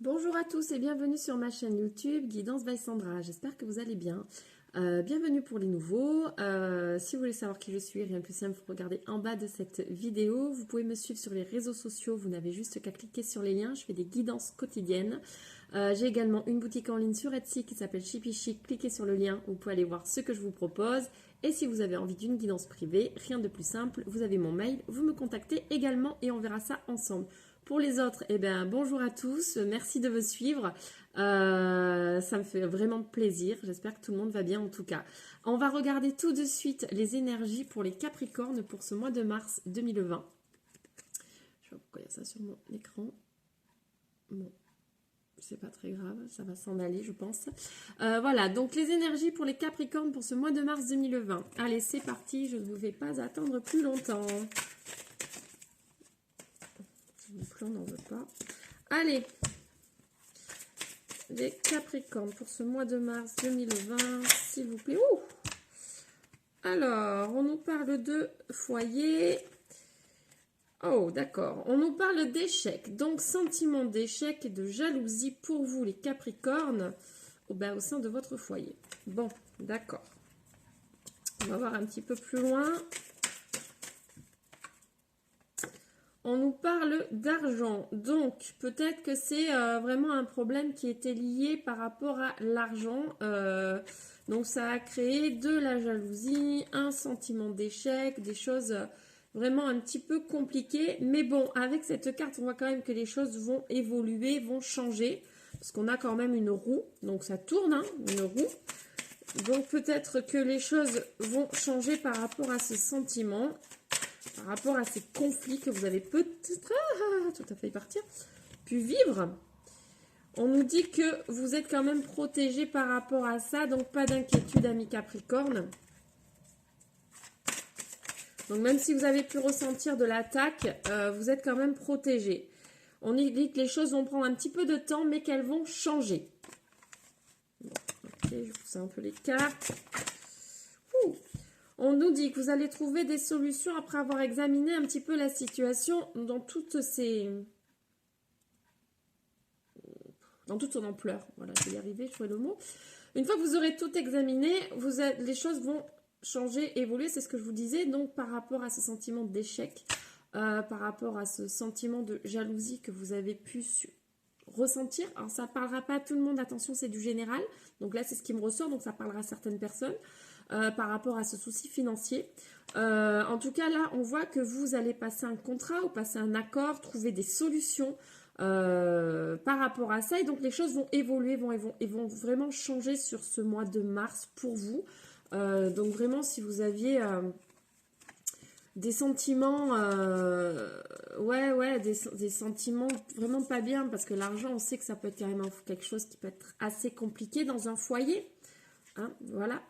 Bonjour à tous et bienvenue sur ma chaîne YouTube Guidance by Sandra. J'espère que vous allez bien. Bienvenue pour les nouveaux. Si vous voulez savoir qui je suis, rien de plus simple, vous regardez en bas de cette vidéo. Vous pouvez me suivre sur les réseaux sociaux. Vous n'avez juste qu'à cliquer sur les liens. Je fais des guidances quotidiennes. J'ai également une boutique en ligne sur Etsy qui s'appelle Chippy Chic. Cliquez sur le lien. Vous pouvez aller voir ce que je vous propose. Et si vous avez envie d'une guidance privée, rien de plus simple. Vous avez mon mail. Vous me contactez également et on verra ça ensemble. Pour les autres, eh bien, bonjour à tous, merci de me suivre, ça me fait vraiment plaisir, j'espère que tout le monde va bien en tout cas. On va regarder tout de suite les énergies pour les Capricornes pour ce mois de mars 2020. Je sais pas pourquoi il y a ça sur mon écran. Bon, c'est pas très grave, ça va s'en aller je pense. Voilà, donc les énergies pour les Capricornes pour ce mois de mars 2020. Allez, c'est parti, je ne vous vais pas attendre plus longtemps. Donc là, on n'en veut pas. Allez, les Capricornes pour ce mois de mars 2020, s'il vous plaît. Ouh. Alors, on nous parle de foyer. Oh, d'accord. On nous parle d'échec. Donc, sentiment d'échec et de jalousie pour vous, les Capricornes, au sein de votre foyer. Bon, d'accord. On va voir un petit peu plus loin. On nous parle d'argent, donc peut-être que c'est vraiment un problème qui était lié par rapport à l'argent. Donc ça a créé de la jalousie, un sentiment d'échec, des choses vraiment un petit peu compliquées. Mais bon, avec cette carte, on voit quand même que les choses vont évoluer, vont changer. Parce qu'on a quand même une roue, donc ça tourne, hein, une roue. Donc peut-être que les choses vont changer par rapport à ce sentiment. Par rapport à ces conflits que vous avez peut-être, tout à fait partir, pu vivre. On nous dit que vous êtes quand même protégé par rapport à ça, donc pas d'inquiétude, amis Capricorne. Donc même si vous avez pu ressentir de l'attaque, vous êtes quand même protégé. On nous dit que les choses vont prendre un petit peu de temps, mais qu'elles vont changer. Bon, ok, je pousse un peu les cartes. Ouh. On nous dit que vous allez trouver des solutions après avoir examiné un petit peu la situation dans toute son ampleur. Voilà, je vais y arriver, je trouvais le mot. Une fois que vous aurez tout examiné, les choses vont changer, évoluer, c'est ce que je vous disais. Donc par rapport à ce sentiment d'échec, par rapport à ce sentiment de jalousie que vous avez pu ressentir. Alors ça ne parlera pas à tout le monde, attention, c'est du général. Donc là, c'est ce qui me ressort, donc ça parlera à certaines personnes. Par rapport à ce souci financier. En tout cas, là, on voit que vous allez passer un contrat ou passer un accord, trouver des solutions par rapport à ça. Et donc, les choses vont évoluer, vont vraiment changer sur ce mois de mars pour vous. Donc, vraiment, si vous aviez des sentiments, des sentiments vraiment pas bien, parce que l'argent, on sait que ça peut être carrément quelque chose qui peut être assez compliqué dans un foyer. Hein, voilà.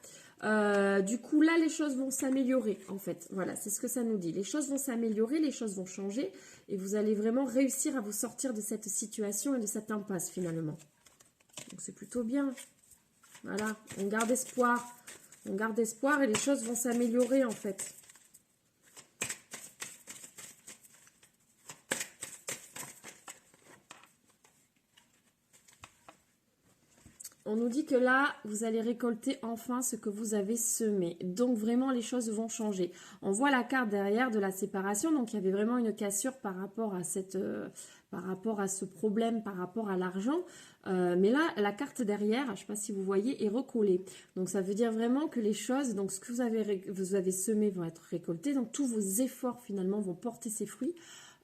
Du coup, là, les choses vont s'améliorer, en fait. Voilà, c'est ce que ça nous dit. Les choses vont s'améliorer, les choses vont changer, et vous allez vraiment réussir à vous sortir de cette situation et de cette impasse, finalement. Donc, c'est plutôt bien. Voilà, on garde espoir. On garde espoir et les choses vont s'améliorer, en fait. On nous dit que là, vous allez récolter enfin ce que vous avez semé. Donc vraiment, les choses vont changer. On voit la carte derrière de la séparation. Donc il y avait vraiment une cassure par rapport à ce problème, par rapport à l'argent. Mais là, la carte derrière, je ne sais pas si vous voyez, est recollée. Donc ça veut dire vraiment que les choses, donc ce que vous avez semé vont être récoltés. Donc tous vos efforts finalement vont porter ses fruits.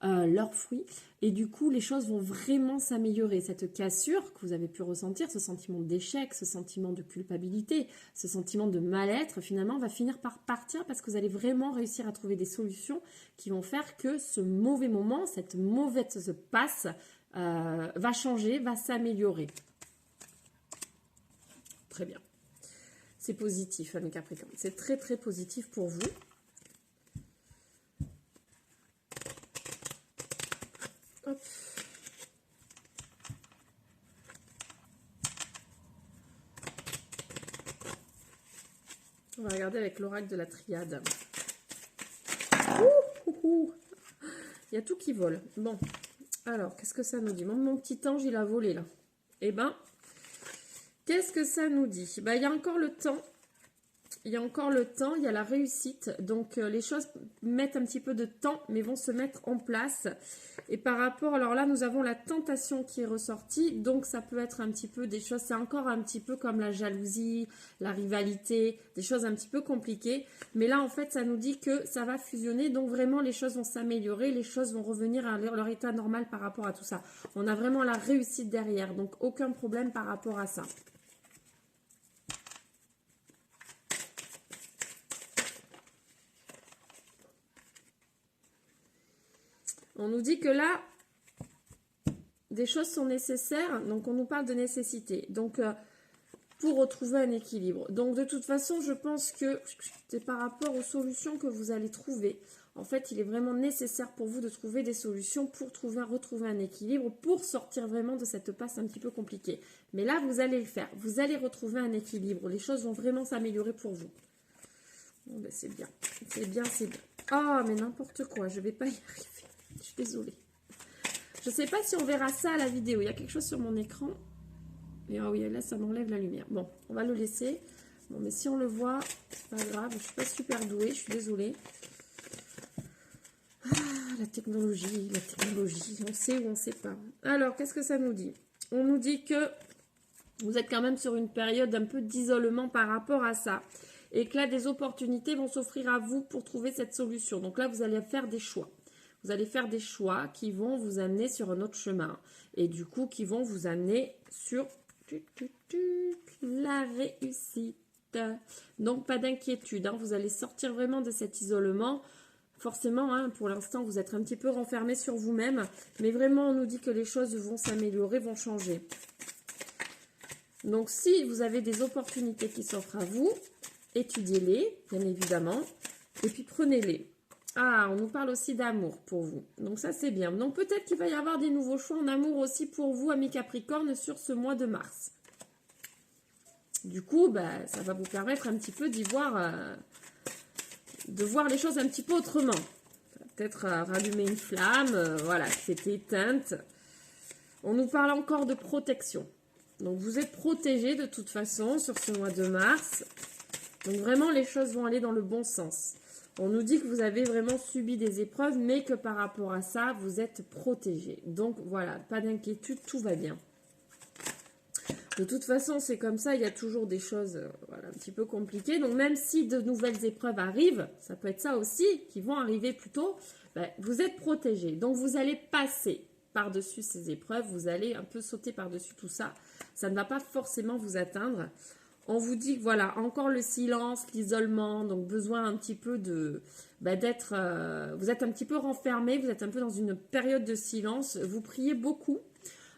Leurs fruits, et du coup les choses vont vraiment s'améliorer. Cette cassure que vous avez pu ressentir, ce sentiment d'échec, ce sentiment de culpabilité, ce sentiment de mal-être, finalement va finir par partir parce que vous allez vraiment réussir à trouver des solutions qui vont faire que ce mauvais moment, cette mauvaise passe va changer, va s'améliorer. Très bien, c'est positif, mes Capricornes, c'est très très positif pour vous. Hop. On va regarder avec l'oracle de la triade. Il y a tout qui vole. Bon, Alors, qu'est-ce que ça nous dit? Mon petit ange, il a volé, là. Eh ben, qu'est-ce que ça nous dit? Ben, il y a encore le temps. Il y a encore le temps, il y a la réussite. Donc, les choses mettent un petit peu de temps, mais vont se mettre en place. Et par rapport, alors là, nous avons la tentation qui est ressortie. Donc, ça peut être un petit peu des choses, c'est encore un petit peu comme la jalousie, la rivalité, des choses un petit peu compliquées. Mais là, en fait, ça nous dit que ça va fusionner. Donc, vraiment, les choses vont s'améliorer. Les choses vont revenir à leur état normal par rapport à tout ça. On a vraiment la réussite derrière. Donc, aucun problème par rapport à ça. On nous dit que là, des choses sont nécessaires, donc on nous parle de nécessité. Donc, pour retrouver un équilibre. Donc, de toute façon, je pense que c'est par rapport aux solutions que vous allez trouver. En fait, il est vraiment nécessaire pour vous de trouver des solutions pour retrouver un équilibre, pour sortir vraiment de cette passe un petit peu compliquée. Mais là, vous allez le faire. Vous allez retrouver un équilibre. Les choses vont vraiment s'améliorer pour vous. Bon, ben, c'est bien. C'est bien, c'est bien. Ah, mais n'importe quoi, je ne vais pas y arriver. Je suis désolée. Je ne sais pas si on verra ça à la vidéo. Il y a quelque chose sur mon écran. Et ah oui, là, ça m'enlève la lumière. Bon, on va le laisser. Bon, mais si on le voit, c'est pas grave. Je ne suis pas super douée. Je suis désolée. Ah, la technologie. On sait ou on ne sait pas. Alors, qu'est-ce que ça nous dit? On nous dit que vous êtes quand même sur une période un peu d'isolement par rapport à ça. Et que là, des opportunités vont s'offrir à vous pour trouver cette solution. Donc là, vous allez faire des choix. Vous allez faire des choix qui vont vous amener sur un autre chemin. Et du coup, qui vont vous amener sur la réussite. Donc, pas d'inquiétude. Hein. Vous allez sortir vraiment de cet isolement. Forcément, hein, pour l'instant, vous êtes un petit peu renfermé sur vous-même. Mais vraiment, on nous dit que les choses vont s'améliorer, vont changer. Donc, si vous avez des opportunités qui s'offrent à vous, étudiez-les, bien évidemment. Et puis, prenez-les. Ah, on nous parle aussi d'amour pour vous. Donc ça, c'est bien. Donc peut-être qu'il va y avoir des nouveaux choix en amour aussi pour vous, amis Capricorne, sur ce mois de mars. Du coup, bah, ça va vous permettre un petit peu d'y voir, de voir les choses un petit peu autrement. Peut-être rallumer une flamme, voilà, qui était éteinte. On nous parle encore de protection. Donc vous êtes protégé de toute façon sur ce mois de mars. Donc vraiment, les choses vont aller dans le bon sens. On nous dit que vous avez vraiment subi des épreuves, mais que par rapport à ça, vous êtes protégé. Donc voilà, pas d'inquiétude, tout va bien. De toute façon, c'est comme ça, il y a toujours des choses voilà, un petit peu compliquées. Donc même si de nouvelles épreuves arrivent, ça peut être ça aussi, qui vont arriver plus tôt, ben, vous êtes protégé. Donc vous allez passer par-dessus ces épreuves, vous allez un peu sauter par-dessus tout ça. Ça ne va pas forcément vous atteindre. On vous dit que voilà, encore le silence, l'isolement, donc besoin un petit peu de d'être, vous êtes un petit peu renfermé, vous êtes un peu dans une période de silence, vous priez beaucoup.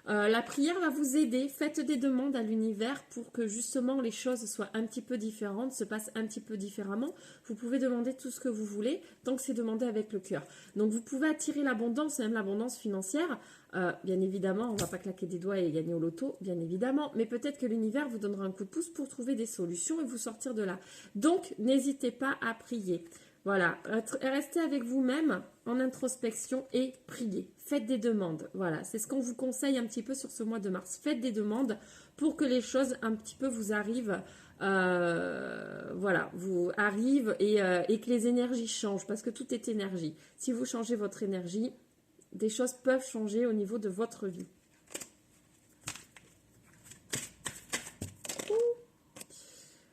La prière va vous aider, faites des demandes à l'univers pour que justement les choses soient un petit peu différentes, se passent un petit peu différemment. Vous pouvez demander tout ce que vous voulez, tant que c'est demandé avec le cœur. Donc vous pouvez attirer l'abondance, même l'abondance financière. Bien évidemment, on ne va pas claquer des doigts et gagner au loto, bien évidemment, mais peut-être que l'univers vous donnera un coup de pouce pour trouver des solutions et vous sortir de là. Donc n'hésitez pas à prier. Voilà, restez avec vous-même en introspection et priez. Faites des demandes. Voilà, c'est ce qu'on vous conseille un petit peu sur ce mois de mars. Faites des demandes pour que les choses un petit peu vous arrivent. Voilà, vous arrivent et que les énergies changent parce que tout est énergie. Si vous changez votre énergie, des choses peuvent changer au niveau de votre vie.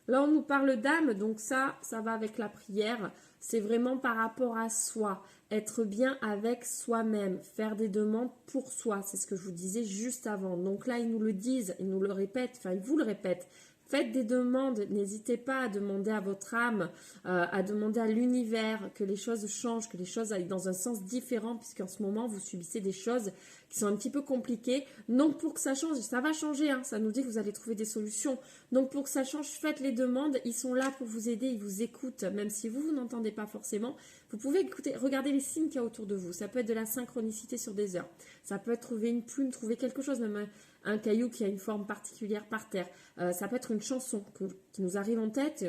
Là, on nous parle d'âme, donc ça va avec la prière. C'est vraiment par rapport à soi, être bien avec soi-même, faire des demandes pour soi. C'est ce que je vous disais juste avant. Donc là, ils nous le disent, ils nous le répètent, enfin, ils vous le répètent. Faites des demandes, n'hésitez pas à demander à votre âme, à demander à l'univers que les choses changent, que les choses aillent dans un sens différent, puisqu'en ce moment, vous subissez des choses qui sont un petit peu compliquées. Donc, pour que ça change, ça va changer, hein, ça nous dit que vous allez trouver des solutions. Donc, pour que ça change, faites les demandes, ils sont là pour vous aider, ils vous écoutent, même si vous n'entendez pas forcément. Vous pouvez écouter, regarder les signes qu'il y a autour de vous. Ça peut être de la synchronicité sur des heures. Ça peut être trouver une plume, trouver quelque chose, même un caillou qui a une forme particulière par terre. Ça peut être une chanson qui nous arrive en tête.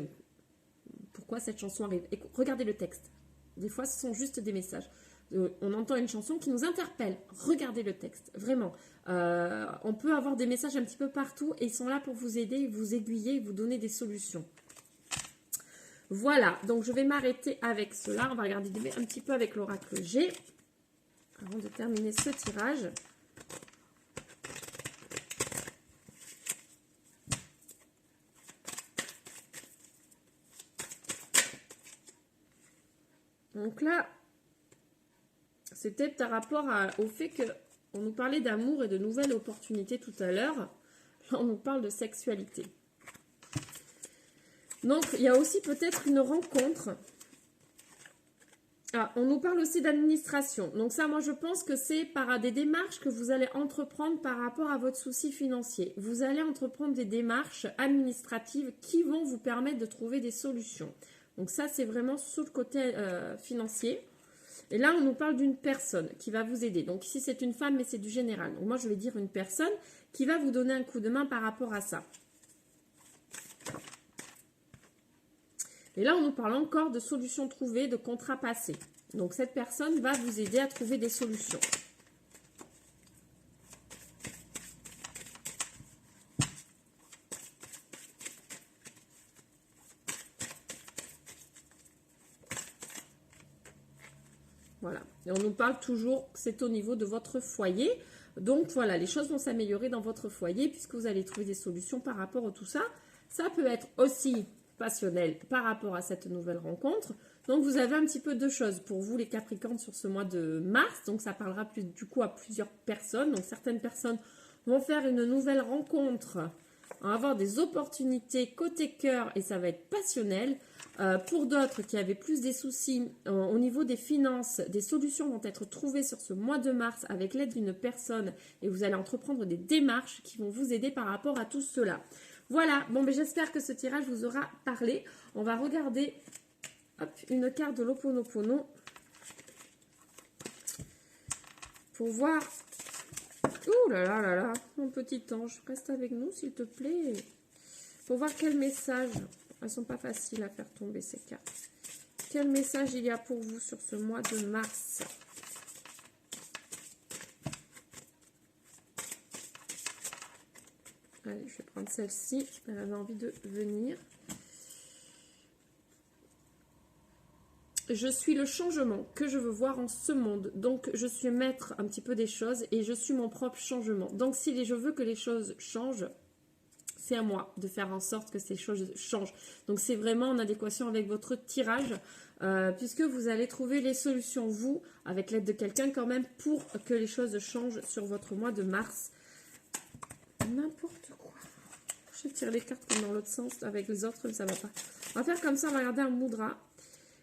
Pourquoi cette chanson arrive? Et regardez le texte. Des fois, ce sont juste des messages. On entend une chanson qui nous interpelle. Regardez le texte, vraiment. On peut avoir des messages un petit peu partout et ils sont là pour vous aider, vous aiguiller, vous donner des solutions. Voilà, donc je vais m'arrêter avec cela. On va regarder un petit peu avec l'oracle G avant de terminer ce tirage. Donc là, c'était par rapport au fait qu'on nous parlait d'amour et de nouvelles opportunités tout à l'heure. Là, on nous parle de sexualité. Donc, il y a aussi peut-être une rencontre. Ah, on nous parle aussi d'administration. Donc ça, moi, je pense que c'est par des démarches que vous allez entreprendre par rapport à votre souci financier. Vous allez entreprendre des démarches administratives qui vont vous permettre de trouver des solutions. Donc ça, c'est vraiment sur le côté financier. Et là, on nous parle d'une personne qui va vous aider. Donc ici, c'est une femme, mais c'est du général. Donc moi, je vais dire une personne qui va vous donner un coup de main par rapport à ça. Et là, on nous parle encore de solutions trouvées, de contrats passés. Donc, cette personne va vous aider à trouver des solutions. Voilà. Et on nous parle toujours que c'est au niveau de votre foyer. Donc, voilà, les choses vont s'améliorer dans votre foyer puisque vous allez trouver des solutions par rapport à tout ça. Ça peut être aussi passionnel par rapport à cette nouvelle rencontre. Donc, vous avez un petit peu deux choses pour vous, les Capricornes, sur ce mois de mars. Donc, ça parlera plus, du coup à plusieurs personnes. Donc, certaines personnes vont faire une nouvelle rencontre, vont avoir des opportunités côté cœur et ça va être passionnel. Pour d'autres qui avaient plus des soucis au niveau des finances, des solutions vont être trouvées sur ce mois de mars avec l'aide d'une personne et vous allez entreprendre des démarches qui vont vous aider par rapport à tout cela. Voilà, bon, ben, j'espère que ce tirage vous aura parlé. On va regarder une carte de l'Ho'oponopono pour voir. Ouh là là là là, mon petit ange, reste avec nous s'il te plaît. Pour voir quel message. Elles ne sont pas faciles à faire tomber ces cartes. Quel message il y a pour vous sur ce mois de mars ? Allez, je vais prendre celle-ci. Elle avait envie de venir. Je suis le changement que je veux voir en ce monde. Donc, je suis maître un petit peu des choses et je suis mon propre changement. Donc, si je veux que les choses changent, c'est à moi de faire en sorte que ces choses changent. Donc, c'est vraiment en adéquation avec votre tirage puisque vous allez trouver les solutions, vous, avec l'aide de quelqu'un quand même, pour que les choses changent sur votre mois de mars. N'importe quoi. Je tire les cartes comme dans l'autre sens. Avec les autres, ça ne va pas. On va faire comme ça, on va regarder un mudra.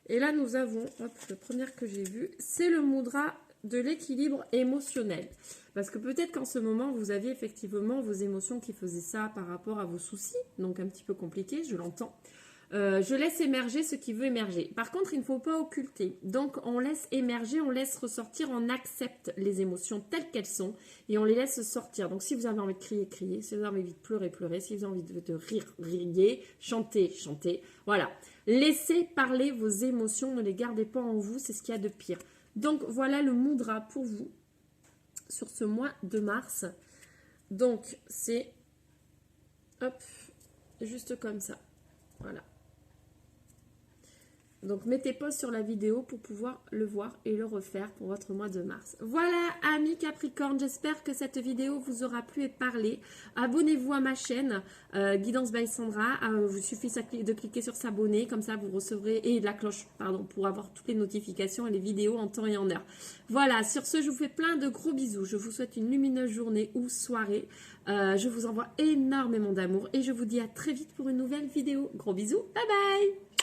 Et là, nous avons, le premier que j'ai vu, c'est le mudra de l'équilibre émotionnel. Parce que peut-être qu'en ce moment, vous aviez effectivement vos émotions qui faisaient ça par rapport à vos soucis. Donc, un petit peu compliqué, je l'entends. Je laisse émerger ce qui veut émerger. Par contre, il ne faut pas occulter. Donc, on laisse émerger, on laisse ressortir, on accepte les émotions telles qu'elles sont et on les laisse sortir. Donc, si vous avez envie de crier, criez. Si vous avez envie de pleurer, pleurez. Si vous avez envie de rire, riez. Chanter, chantez. Voilà. Laissez parler vos émotions, ne les gardez pas en vous, c'est ce qu'il y a de pire. Donc, voilà le mudra pour vous sur ce mois de mars. Donc, c'est, hop, juste comme ça. Voilà. Donc, mettez pause sur la vidéo pour pouvoir le voir et le refaire pour votre mois de mars. Voilà, amis Capricorne, j'espère que cette vidéo vous aura plu et parlé. Abonnez-vous à ma chaîne, Guidance by Sandra. Il suffit de cliquer sur s'abonner, comme ça vous recevrez, et la cloche, pardon, pour avoir toutes les notifications et les vidéos en temps et en heure. Voilà, sur ce, je vous fais plein de gros bisous. Je vous souhaite une lumineuse journée ou soirée. Je vous envoie énormément d'amour et je vous dis à très vite pour une nouvelle vidéo. Gros bisous, bye bye!